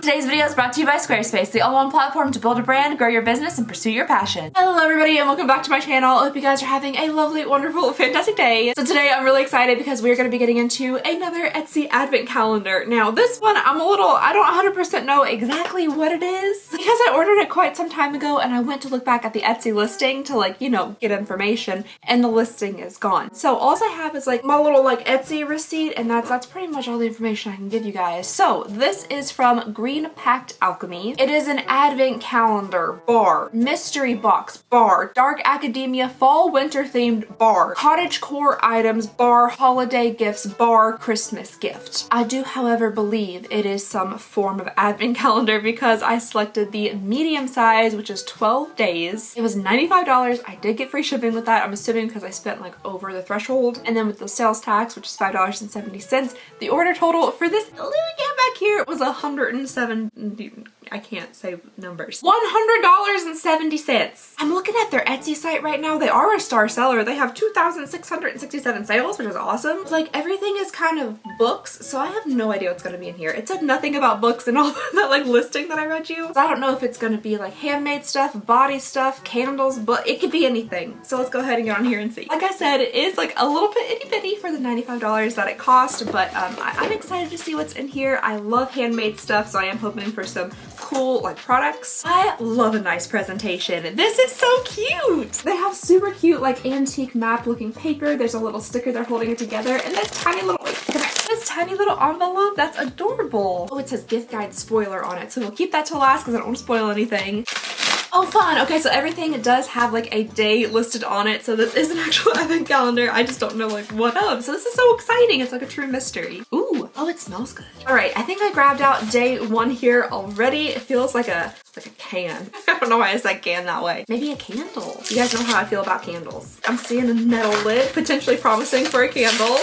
Today's video is brought to you by Squarespace, the all-in-one platform to build a brand, grow your business, and pursue your passion. Hello everybody and welcome back to my channel. I hope you guys are having a lovely, wonderful, fantastic day. So today I'm really excited because we're going to be getting into another Etsy advent calendar. Now this one I don't 100% know exactly what it is because I ordered it quite some time ago and I went to look back at the Etsy listing to get information, and the listing is gone. So all I have is my little Etsy receipt, and that's pretty much all the information I can give you guys. So this is from Green Pact Alchemy. It is an advent calendar bar, mystery box bar, dark academia fall winter themed bar, cottage core items bar, holiday gifts bar, Christmas gift. I do however believe it is some form of advent calendar because I selected the medium size, which is 12 days. It was $95. I did get free shipping with that, I'm assuming because I spent over the threshold, and then with the sales tax, which is $5.70, the order total for this little gap back here was $170. I can't say numbers. $100.70. I'm looking at their Etsy site right now. They are a star seller. They have 2,667 sales, which is awesome. Everything is kind of books, so I have no idea what's going to be in here. It said nothing about books and all that listing that I read you. So I don't know if it's going to be handmade stuff, body stuff, candles, but it could be anything. So let's go ahead and get on here and see. Like I said, it is a little bit itty bitty for the $95 that it cost, but I'm excited to see what's in here. I love handmade stuff, so I am hoping for some cool products. I love a nice presentation. This is so cute. They have super cute antique map looking paper. There's a little sticker they're holding it together, and this tiny little this tiny little envelope. That's adorable. Oh, it says gift guide spoiler on it, so we'll keep that till last because I don't want to spoil anything. Oh, fun. Okay, so everything does have a day listed on it, so this is an actual advent calendar. I just don't know what of. So this is so exciting. It's a true mystery. Ooh, oh, it smells good. All right, I think I grabbed out day one here already. It feels like a can. I don't know why I said can that way. Maybe a candle. You guys know how I feel about candles. I'm seeing a metal lid, potentially promising for a candle.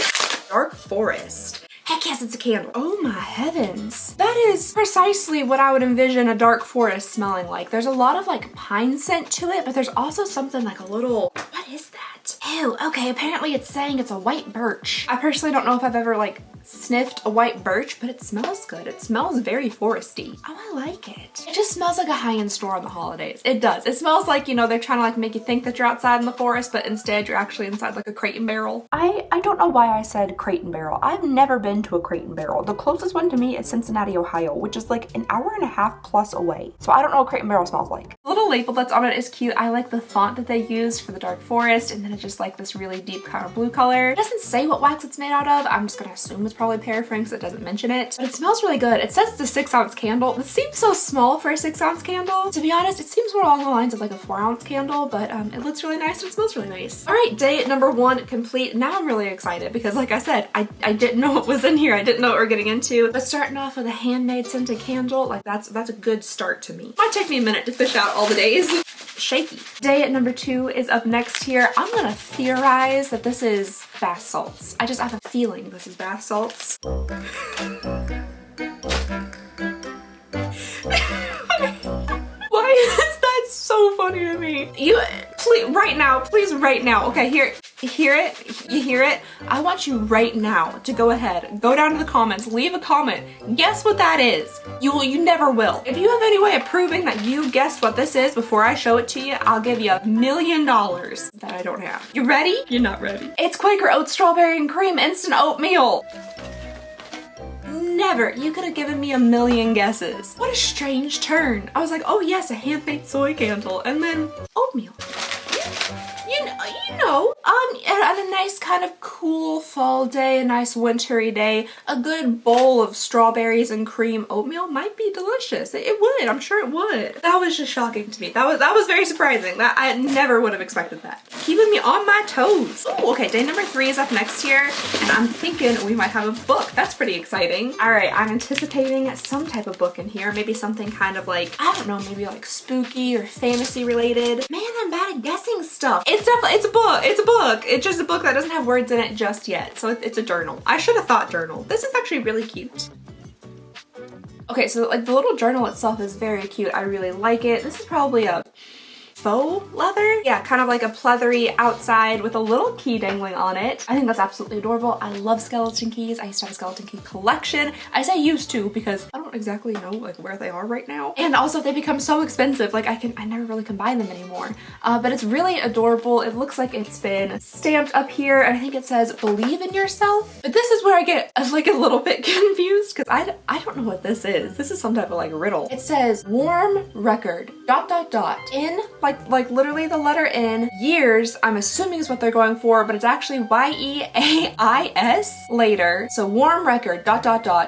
Dark forest. Heck yes, it's a candle. Oh my heavens. That is precisely what I would envision a dark forest smelling like. There's a lot of pine scent to it, but there's also something a little, what is that? Ew, okay, apparently it's saying it's a white birch. I personally don't know if I've ever sniffed a white birch, but it smells good. It smells very foresty. Oh, I like it. It just smells like a high-end store on the holidays. It does. It smells like, they're trying to make you think that you're outside in the forest, but instead you're actually inside a crate and barrel. I don't know why I said crate and barrel. I've never been to a crate and barrel. The closest one to me is Cincinnati, Ohio, which is an hour and a half plus away. So I don't know what crate and barrel smells like. The little label that's on it is cute. I like the font that they used for the dark forest, and then it's just this really deep kind of blue color. It doesn't say what wax it's made out of. I'm just gonna assume it's probably paraffin because it doesn't mention it, but it smells really good. It says it's a 6-ounce candle. This seems so small for a 6-ounce candle. To be honest, it seems more along the lines of a 4-ounce candle, but it looks really nice and it smells really nice. All right, day number one complete. Now I'm really excited because like I said, I didn't know what was in here. I didn't know what we're getting into, but starting off with a handmade scented candle, that's a good start to me. Might take me a minute to fish out all the days. Shaky. Day number two is up next here. I'm gonna theorize that this is bath salts. I just have a feeling this is bath salts. Why is that so funny to me? You please right now, okay, here, you hear it? I want you right now to go ahead, go down to the comments, leave a comment, guess what that is. You never will. If you have any way of proving that you guessed what this is before I show it to you, I'll give you $1 million that I don't have. You ready? You're not ready. It's Quaker Oat Strawberry and Cream Instant Oatmeal. Never. You could have given me 1 million guesses. What a strange turn. I was like, oh yes, a handmade soy candle, and then oatmeal. On a nice kind of cool fall day, a nice wintry day, a good bowl of strawberries and cream oatmeal might be delicious. It would, I'm sure it would. That was just shocking to me. That was very surprising. That I never would have expected that. Keeping me on my toes. Oh, okay, day number 3 is up next here, and I'm thinking we might have a book. That's pretty exciting. All right, I'm anticipating some type of book in here. Maybe something kind of I don't know, maybe spooky or fantasy related. Man, I'm bad at guessing stuff. It's a book. It's a book. It's just a book that doesn't have words in it just yet. So it's a journal. I should have thought journal. This is actually really cute. Okay, so the little journal itself is very cute. I really like it. This is probably a faux leather. Yeah, kind of a pleathery outside with a little key dangling on it. I think that's absolutely adorable. I love skeleton keys. I used to have a skeleton key collection. I say used to because I don't exactly know like where they are right now. And also they become so expensive, like I never really can buy them anymore. But it's really adorable. It looks like it's been stamped up here, and I think it says believe in yourself. But this is where I get like a little bit confused because I don't know what this is. This is some type of like riddle. It says warm record ... in like literally the letter N, years I'm assuming is what they're going for, but it's actually YEAIS later. So warm record ...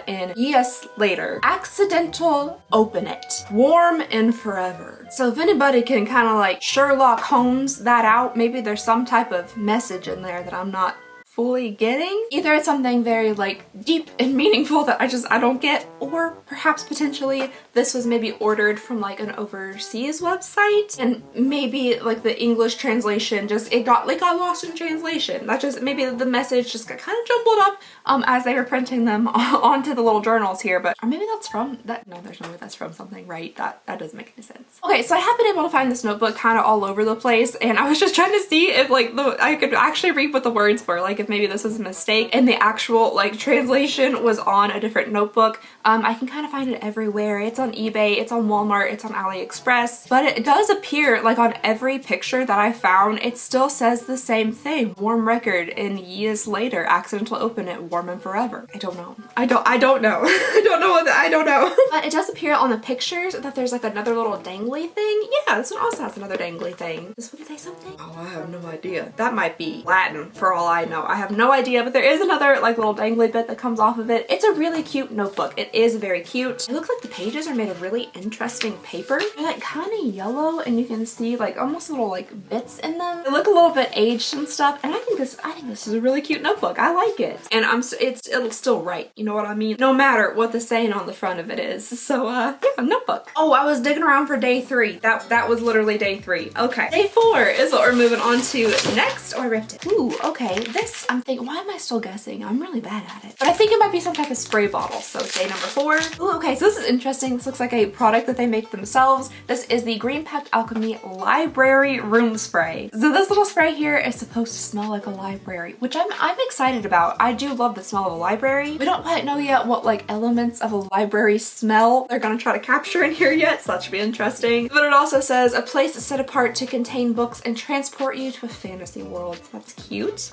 in years later, accidental open it, warm and forever. So if anybody can kind of like Sherlock Holmes that out, maybe there's some type of message in there that I'm not fully getting. Either it's something very like deep and meaningful that I don't get, or perhaps potentially this was maybe ordered from like an overseas website and maybe like the English translation just it got lost in translation. That just maybe the message just got kind of jumbled up as they were printing them onto the little journals here. But or maybe that's from that. No, there's no way that's from something, right? That doesn't make any sense. Okay, so I have been able to find this notebook kind of all over the place, and I was just trying to see if like I could actually read what the words were, like if maybe this was a mistake and the actual like translation was on a different notebook. I can kind of find it everywhere. It's on eBay, it's on Walmart, it's on AliExpress, but it does appear like on every picture that I found, it still says the same thing. Warm record in years later, accidental open it, warm and forever. I don't know. I don't know. I don't know. But it does appear on the pictures that there's like another little dangly thing. Yeah, this one also has another dangly thing. This one say something? Oh, I have no idea. That might be Latin for all I know. I have no idea, but there is another like little dangly bit that comes off of it. It's a really cute notebook. It is very cute. It looks like the pages are made of really interesting paper. They're like kind of yellow, and you can see like almost little like bits in them. They look a little bit aged and stuff, and I think this is a really cute notebook. I like it, and it'll still write. You know what I mean? No matter what the saying on the front of it is. So yeah, notebook. Oh, I was digging around for day 3. That was literally day 3. Okay, day 4 is what we're moving on to next. Oh, I ripped it. Ooh, okay. This I'm thinking. Why am I still guessing? I'm really bad at it. But I think it might be some type of spray bottle. So day number 4. Ooh, okay, so this is interesting. This looks like a product that they make themselves. This is the Green Pact Alchemy Library Room Spray. So this little spray here is supposed to smell like a library, which I'm excited about. I do love the smell of a library. We don't quite know yet what like elements of a library smell they're gonna try to capture in here yet, so that should be interesting. But it also says a place set apart to contain books and transport you to a fantasy world. So that's cute.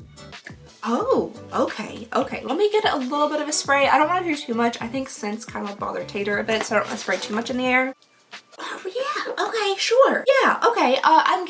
Oh, okay. Let me get a little bit of a spray. I don't want to do too much. I think scents kind of bother Tater a bit, so I don't want to spray too much in the air. Oh yeah, okay, sure. Yeah, okay, I'm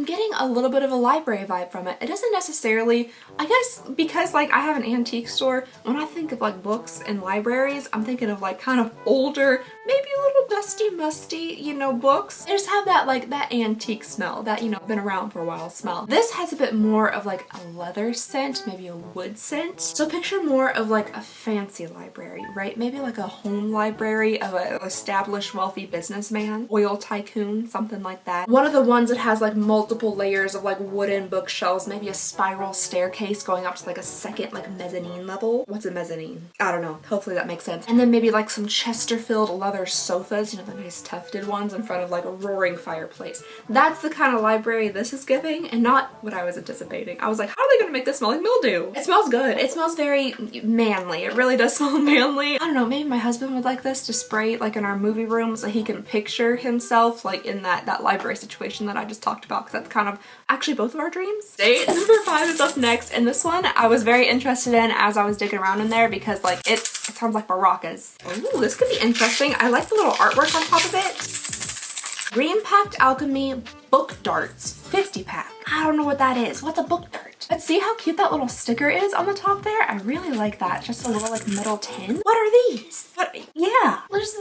getting a little bit of a library vibe from it. It doesn't necessarily, I guess because like I have an antique store, when I think of like books and libraries, I'm thinking of like kind of older, maybe a little dusty, musty, you know, books. They just have that like that antique smell, that, you know, been around for a while smell. This has a bit more of like a leather scent, maybe a wood scent. So picture more of like a fancy library, right? Maybe like a home library of an established wealthy businessman, oil tycoon, something like that. One of the ones that has like multiple layers of like wooden bookshelves, maybe a spiral staircase going up to like a second like mezzanine level. What's a mezzanine? I don't know. Hopefully that makes sense. And then maybe like some Chesterfield leather sofas, you know, the nice tufted ones in front of like a roaring fireplace. That's the kind of library this is giving, and not what I was anticipating. I was like, how are they gonna make this smell like mildew? It smells good. It smells very manly. It really does smell manly. I don't know, maybe my husband would like this to spray like in our movie room so he can picture himself like in that library situation that I just talked about, because that's kind of actually both of our dreams. Day number 5 is up next, and this one I was very interested in as I was digging around in there because like it sounds like maracas. Ooh, this could be interesting. I like the little artwork on top of it. Green Pact Alchemy Book Darts 50 pack. I don't know what that is. What's a book dart? But see how cute that little sticker is on the top there? I really like that. Just a little like metal tin. What are these? Yeah, there's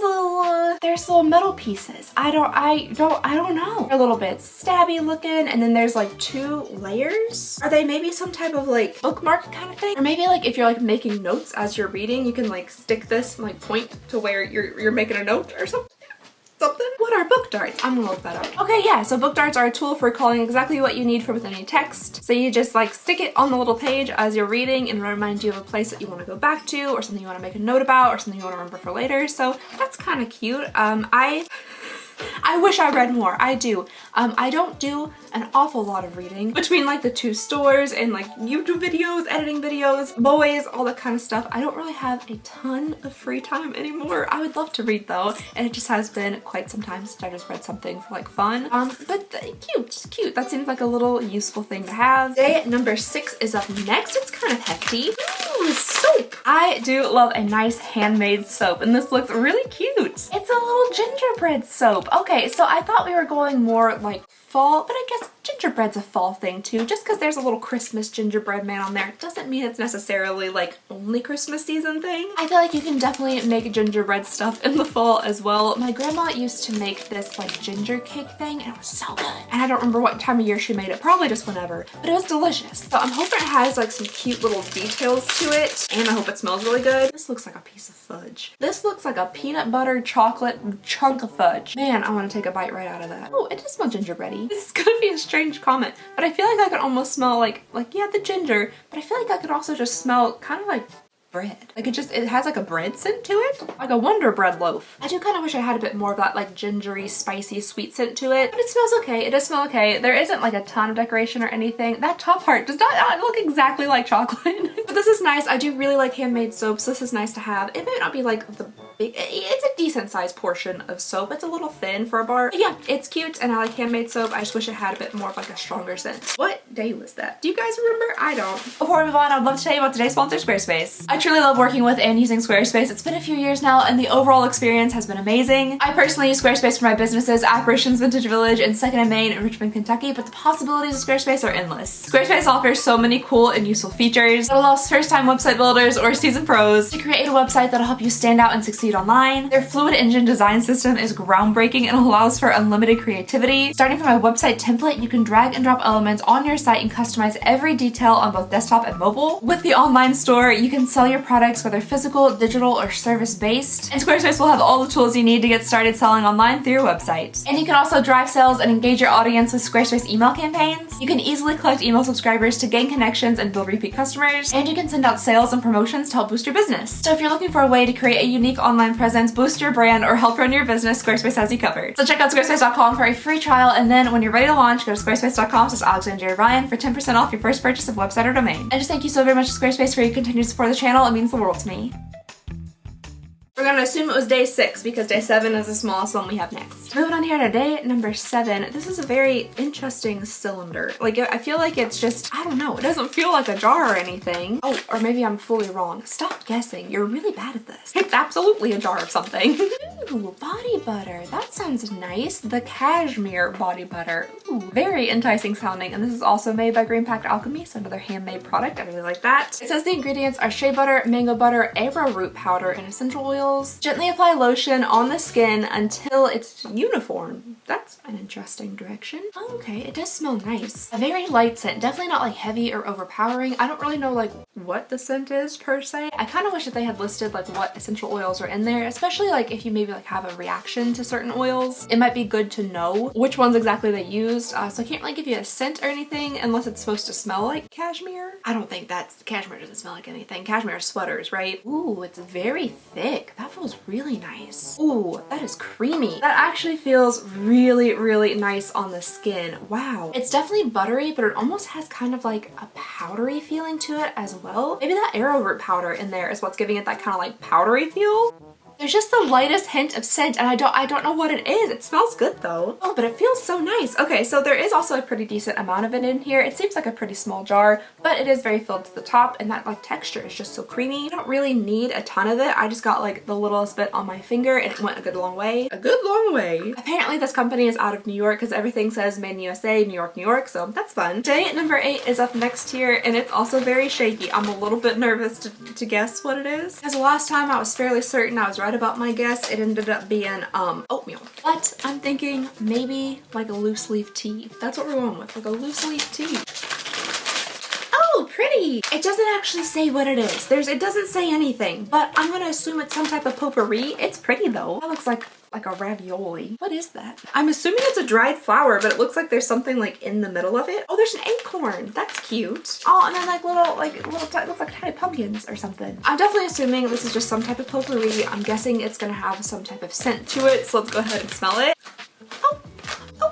little metal pieces. I don't know. They're a little bit stabby looking, and then there's like 2 layers. Are they maybe some type of like bookmark kind of thing? Or maybe like if you're like making notes as you're reading, you can like stick this and like point to where you're making a note or something. What are book darts? I'm gonna look that up. Okay, yeah, so book darts are a tool for recalling exactly what you need from within a text. So you just like stick it on the little page as you're reading and remind you of a place that you want to go back to, or something you want to make a note about, or something you want to remember for later. So that's kind of cute. I wish I read more. I do. I don't do an awful lot of reading between like the two stores and like YouTube videos, editing videos, boys, all that kind of stuff. I don't really have a ton of free time anymore. I would love to read though, and it just has been quite some time since I just read something for like fun. But cute. That seems like a little useful thing to have. Day number 6 is up next. It's kind of hefty. Ooh, soap. I do love a nice handmade soap, and this looks really cute. It's a little gingerbread soap. Okay, so I thought we were going more like fall, but I guess gingerbread's a fall thing too. Just because there's a little Christmas gingerbread man on there doesn't mean it's necessarily like only Christmas season thing. I feel like you can definitely make gingerbread stuff in the fall as well. My grandma used to make this like ginger cake thing, and it was so good. And I don't remember what time of year she made it, probably just whenever, but it was delicious. So I'm hoping it has like some cute little details to it, and I hope it smells really good. This looks like a piece of fudge. This looks like a peanut butter chocolate chunk of fudge. Man, I want to take a bite right out of that. Oh, it does smell gingerbready. This is gonna be a strange comment, but I feel like I could almost smell like yeah, the ginger, but I feel like I could also just smell kind of like bread. Like it has like a bread scent to it, like a Wonder Bread loaf. I do kind of wish I had a bit more of that like gingery, spicy, sweet scent to it, but it smells okay. It does smell okay. There isn't like a ton of decoration or anything. That top part does not look exactly like chocolate. But this is nice. I do really like handmade soaps. This is nice to have. It may not be like the big, it's a decent sized portion of soap. It's a little thin for a bar, but yeah, it's cute, and I like handmade soap. I just wish it had a bit more of like a stronger scent. What day was that? Do you guys remember? I don't. Before we move on, I'd love to tell you about today's sponsor, Squarespace. I truly love working with and using Squarespace. It's been a few years now, and the overall experience has been amazing. I personally use Squarespace for my businesses, Apparitions Vintage Village and Second and Main in Richmond, Kentucky, but the possibilities of Squarespace are endless. Squarespace offers so many cool and useful features. It allows first-time website builders or seasoned pros to create a website that'll help you stand out and succeed online. Their fluid engine design system is groundbreaking and allows for unlimited creativity. Starting from a website template, you can drag and drop elements on your site and customize every detail on both desktop and mobile. With the online store, you can sell your products whether physical, digital, or service-based. And Squarespace will have all the tools you need to get started selling online through your website. And you can also drive sales and engage your audience with Squarespace email campaigns. You can easily collect email subscribers to gain connections and build repeat customers. And you can send out sales and promotions to help boost your business. So if you're looking for a way to create a unique online presence, boost your brand, or help run your business, Squarespace has you covered. So check out squarespace.com for a free trial, and then when you're ready to launch, go to squarespace.com/Alexandria for 10% off your first purchase of website or domain. And just thank you so very much to Squarespace for your continued support of the channel. It means the world to me. We're gonna assume it was day 6 because day 7 is the smallest one we have next. Moving on here to day number 7. This is a very interesting cylinder. Like, I feel like it's just, I don't know, it doesn't feel like a jar or anything. Oh, or maybe I'm fully wrong. Stop guessing. You're really bad at this. It's absolutely a jar of something. Ooh, body butter. That sounds nice. The cashmere body butter. Ooh, very enticing sounding. And this is also made by Green Pact Alchemy, so another handmade product. I really like that. It says the ingredients are shea butter, mango butter, arrowroot powder, and essential oils. Gently apply lotion on the skin until it's uniform. That's an interesting direction. Oh, okay, it does smell nice. A very light scent, definitely not like heavy or overpowering. I don't really know like what the scent is per se. I kind of wish that they had listed like what essential oils are in there, especially like if you maybe like have a reaction to certain oils. It might be good to know which ones exactly they used. So I can't really give you a scent or anything unless it's supposed to smell like cashmere. I don't think cashmere doesn't smell like anything. Cashmere is sweaters, right? Ooh, it's very thick. That feels really nice. Ooh, that is creamy. That actually feels really, really nice on the skin. Wow. It's definitely buttery, but it almost has kind of like a powdery feeling to it as well. Maybe that arrowroot powder in there is what's giving it that kind of like powdery feel. There's just the lightest hint of scent, and I don't know what it is. It smells good though. Oh, but it feels so nice. Okay, so there is also a pretty decent amount of it in here. It seems like a pretty small jar, but it is very filled to the top, and that like texture is just so creamy. I don't really need a ton of it. I just got like the littlest bit on my finger, and it went a good long way. A good long way. Apparently this company is out of New York because everything says made in USA, New York, New York, so that's fun. Day number 8 is up next here, and it's also very shaky. I'm a little bit nervous to guess what it is, because the last time I was fairly certain I was right about my guess. It ended up being oatmeal. But I'm thinking maybe like a loose leaf tea. That's what we're going with, like a loose leaf tea. Oh, pretty! It doesn't actually say what it is. It doesn't say anything, but I'm gonna assume it's some type of potpourri. It's pretty though. That looks like a ravioli. What is that? I'm assuming it's a dried flower, but it looks like there's something like in the middle of it. Oh, there's an acorn. That's cute. Oh, and then like little looks like tiny pumpkins or something. I'm definitely assuming this is just some type of potpourri. I'm guessing it's gonna have some type of scent to it, so let's go ahead and smell it.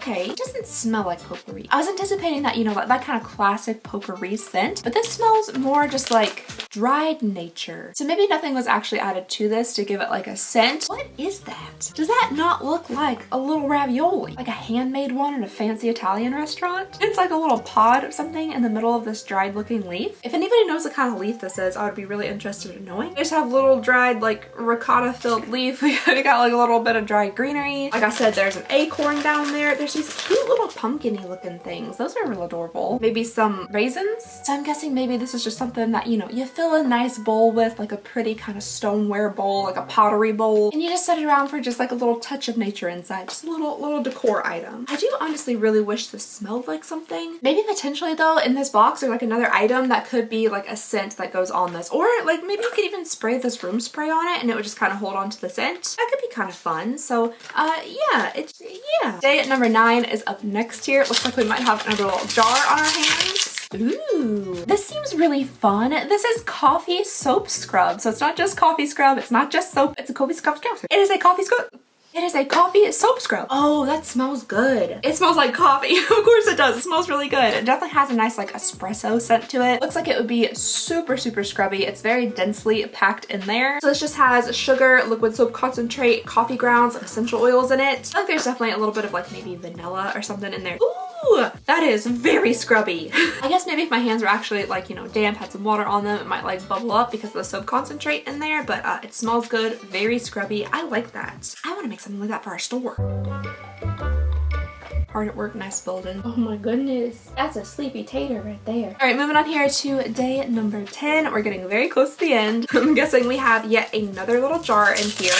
okay, it doesn't smell like potpourri. I was anticipating that, you know, that kind of classic potpourri scent, but this smells more just like dried nature. So maybe nothing was actually added to this to give it like a scent. What is that? Does that not look like a little ravioli? Like a handmade one in a fancy Italian restaurant? It's like a little pod of something in the middle of this dried looking leaf. If anybody knows what kind of leaf this is, I would be really interested in knowing. We just have little dried like ricotta filled leaf. We got like a little bit of dried greenery. Like I said, there's an acorn down there. There's these cute little pumpkin-y looking things. Those are real adorable. Maybe some raisins. So I'm guessing maybe this is just something that, you know, you fill a nice bowl with, like a pretty kind of stoneware bowl, like a pottery bowl, and you just set it around for just like a little touch of nature inside. Just a little decor item. I do honestly really wish this smelled like something. Maybe potentially though in this box there's like another item that could be like a scent that goes on this, or like maybe you could even spray this room spray on it and it would just kind of hold on to the scent. That could be kind of fun. So yeah. Day at number 9 is up next here. It looks like we might have another little jar on our hands. Ooh, this seems really fun. This is coffee soap scrub. So it's not just coffee scrub. It's not just soap. It's a coffee scrub. It is a coffee scrub. It is a coffee soap scrub. Oh, that smells good. It smells like coffee. Of course it does. It smells really good. It definitely has a nice like espresso scent to it. Looks like it would be super scrubby. It's very densely packed in there. So this just has sugar, liquid soap concentrate, coffee grounds, and essential oils in it. I feel like there's definitely a little bit of like maybe vanilla or something in there. Ooh, that is very scrubby. I guess maybe if my hands were actually like, you know, damp, had some water on them, it might like bubble up because of the soap concentrate in there, but it smells good, very scrubby. I like that. I want to make something like that for our store. Hard at work, nice building. Oh my goodness, that's a sleepy tater right there. All right, moving on here to day number 10. We're getting very close to the end. I'm guessing we have yet another little jar in here,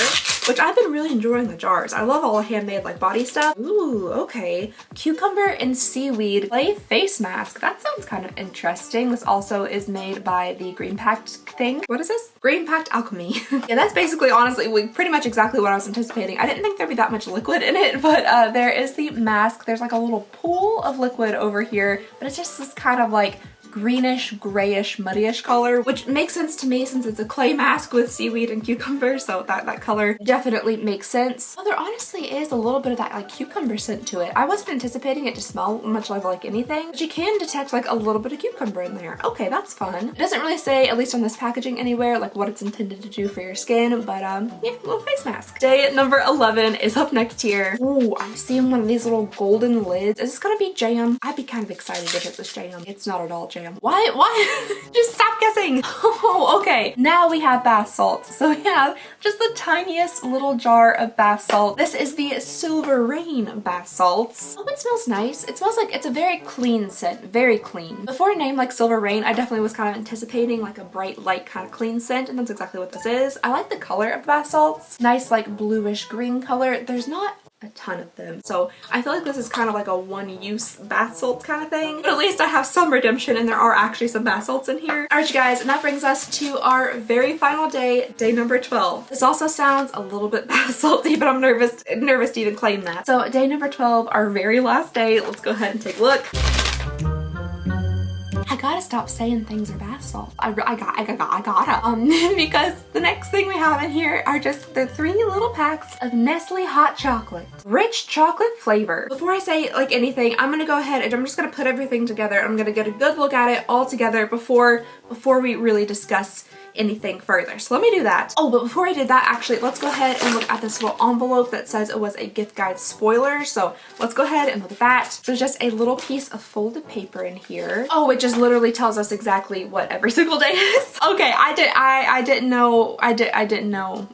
which I've been really enjoying the jars. I love all the handmade like body stuff. Ooh, okay. Cucumber and seaweed clay face mask. That sounds kind of interesting. This also is made by the Green Pact thing. What is this? Green Pact Alchemy. Yeah, that's basically honestly pretty much exactly what I was anticipating. I didn't think there'd be that much liquid in it, but there is the mask. There's like a little pool of liquid over here, but it's just this kind of like greenish, grayish, muddyish color, which makes sense to me since it's a clay mask with seaweed and cucumber, so that color definitely makes sense. Well, there honestly is a little bit of that like cucumber scent to it. I wasn't anticipating it to smell much like anything, but you can detect like a little bit of cucumber in there. Okay, that's fun. It doesn't really say, at least on this packaging anywhere, like what it's intended to do for your skin, but yeah, little face mask. Day number 11 is up next here. Ooh, I'm seeing one of these little golden lids. Is this gonna be jam? I'd be kind of excited if it was jam. It's not at all jam. Why? Just stop guessing. Oh, okay. Now we have bath salts. So we have just the tiniest little jar of bath salt. This is the Silver Rain bath salts. Oh, it smells nice. It smells like it's a very clean scent, very clean. Before a name like Silver Rain, I definitely was kind of anticipating like a bright, light kind of clean scent, and that's exactly what this is. I like the color of bath salts. Nice like bluish green color. There's not a ton of them, so I feel like this is kind of like a one-use bath salts kind of thing, but at least I have some redemption and there are actually some bath salts in here. Alright you guys, and that brings us to our very final day, day number 12. This also sounds a little bit bath salty, but I'm nervous to even claim that. So day number 12, our very last day. Let's go ahead and take a look. I gotta stop saying things are bath salts. I gotta. Because the next thing we have in here are just the 3 little packs of Nestle hot chocolate. Rich chocolate flavor. Before I say like anything, I'm gonna go ahead and I'm just gonna put everything together. I'm gonna get a good look at it all together before we really discuss anything further. So let me do that. Oh, but before I did that, actually, let's go ahead and look at this little envelope that says it was a gift guide spoiler. So let's go ahead and look at that. There's just a little piece of folded paper in here. Oh, it just literally tells us exactly what every single day is. Okay, I didn't know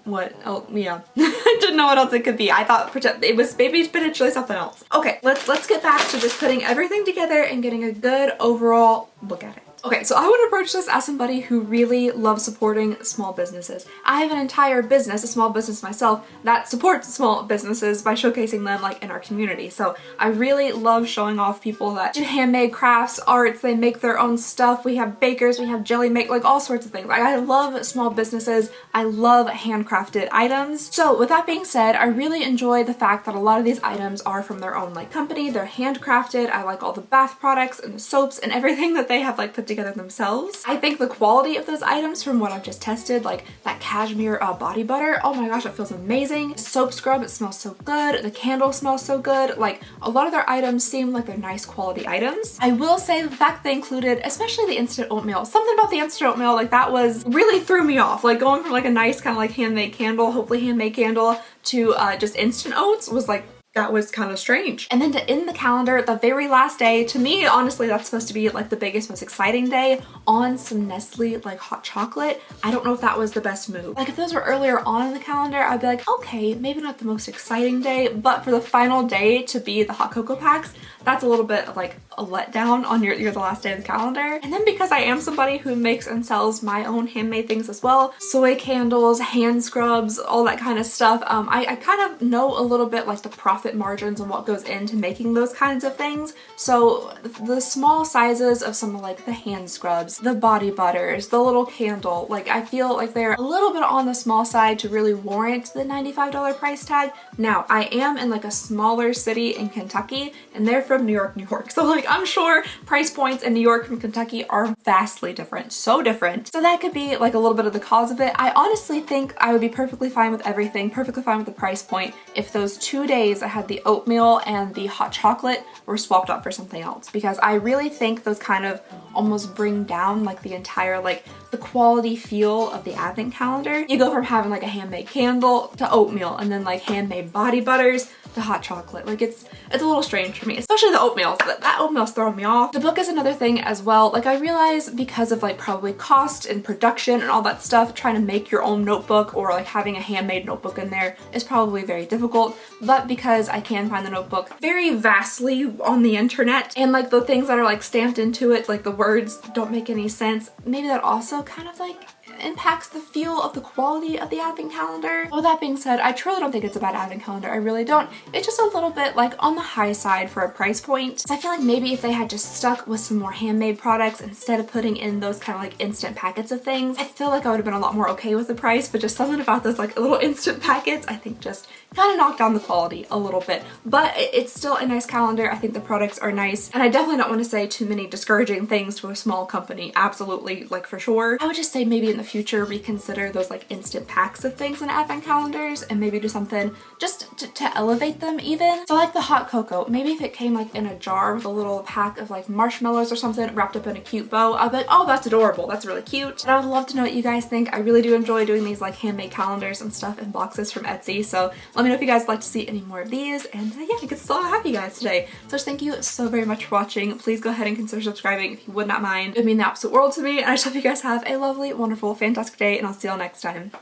what, oh yeah. I didn't know what else it could be. I thought it was maybe potentially something else. Okay, let's get back to just putting everything together and getting a good overall look at it. Okay, so I would approach this as somebody who really loves supporting small businesses. I have an entire business, a small business myself, that supports small businesses by showcasing them like in our community. So I really love showing off people that do handmade crafts, arts, they make their own stuff. We have bakers, we have jelly make, like all sorts of things. Like I love small businesses. I love handcrafted items. So with that being said, I really enjoy the fact that a lot of these items are from their own like company. They're handcrafted. I like all the bath products and the soaps and everything that they have like put together themselves. I think the quality of those items from what I've just tested, like that cashmere body butter, oh my gosh, it feels amazing. Soap scrub, it smells so good. The candle smells so good. Like a lot of their items seem like they're nice quality items. I will say the fact they included, especially the instant oatmeal, something about the instant oatmeal, like that was really threw me off. Like going from like a nice kind of like handmade candle, hopefully handmade candle, to just instant oats was like, that was kind of strange. And then to end the calendar, the very last day, to me, honestly, that's supposed to be like the biggest, most exciting day, on some Nestle like hot chocolate. I don't know if that was the best move. Like if those were earlier on in the calendar, I'd be like, okay, maybe not the most exciting day, but for the final day to be the hot cocoa packs, that's a little bit of like a letdown on the last day of the calendar. And then because I am somebody who makes and sells my own handmade things as well, soy candles, hand scrubs, all that kind of stuff, I kind of know a little bit like the profit margins and what goes into making those kinds of things. So the small sizes of some of like the hand scrubs, the body butters, the little candle, like I feel like they're a little bit on the small side to really warrant the $95 price tag. Now I am in like a smaller city in Kentucky and they're from New York, New York. So like I'm sure price points in New York and Kentucky are vastly different, so different. So that could be like a little bit of the cause of it. I honestly think I would be perfectly fine with everything, perfectly fine with the price point if those 2 days I had the oatmeal and the hot chocolate were swapped out for something else, because I really think those kind of almost bring down like the entire like the quality feel of the advent calendar. You go from having like a handmade candle to oatmeal and then like handmade body butters to hot chocolate. Like it's a little strange for me, especially the oatmeal. That oatmeal's throwing me off. The book is another thing as well. Like I realize because of like probably cost and production and all that stuff, trying to make your own notebook or like having a handmade notebook in there is probably very difficult. But because I can find the notebook very vastly on the internet and like the things that are like stamped into it, like the words don't make any sense, maybe that also kind of like impacts the feel of the quality of the advent calendar. With that being said, I truly don't think it's a bad advent calendar. I really don't. It's just a little bit like on the high side for a price point. So I feel like maybe if they had just stuck with some more handmade products instead of putting in those kind of like instant packets of things, I feel like I would have been a lot more okay with the price, but just something about those like little instant packets I think just kind of knocked down the quality a little bit. But it's still a nice calendar. I think the products are nice, and I definitely don't want to say too many discouraging things to a small company. Absolutely, like for sure. I would just say maybe in the future reconsider those like instant packs of things in advent calendars and maybe do something just to elevate them even. So like the hot cocoa, maybe if it came like in a jar with a little pack of like marshmallows or something wrapped up in a cute bow, I'd be like, oh, that's adorable, that's really cute. And I would love to know what you guys think. I really do enjoy doing these like handmade calendars and stuff in boxes from Etsy, so let me know if you guys would like to see any more of these. And yeah, I guess that's all I have you guys today. So just thank you so very much for watching. Please go ahead and consider subscribing if you would not mind. It would mean the absolute world to me, and I just hope you guys have a lovely, wonderful, fantastic day, and I'll see y'all next time.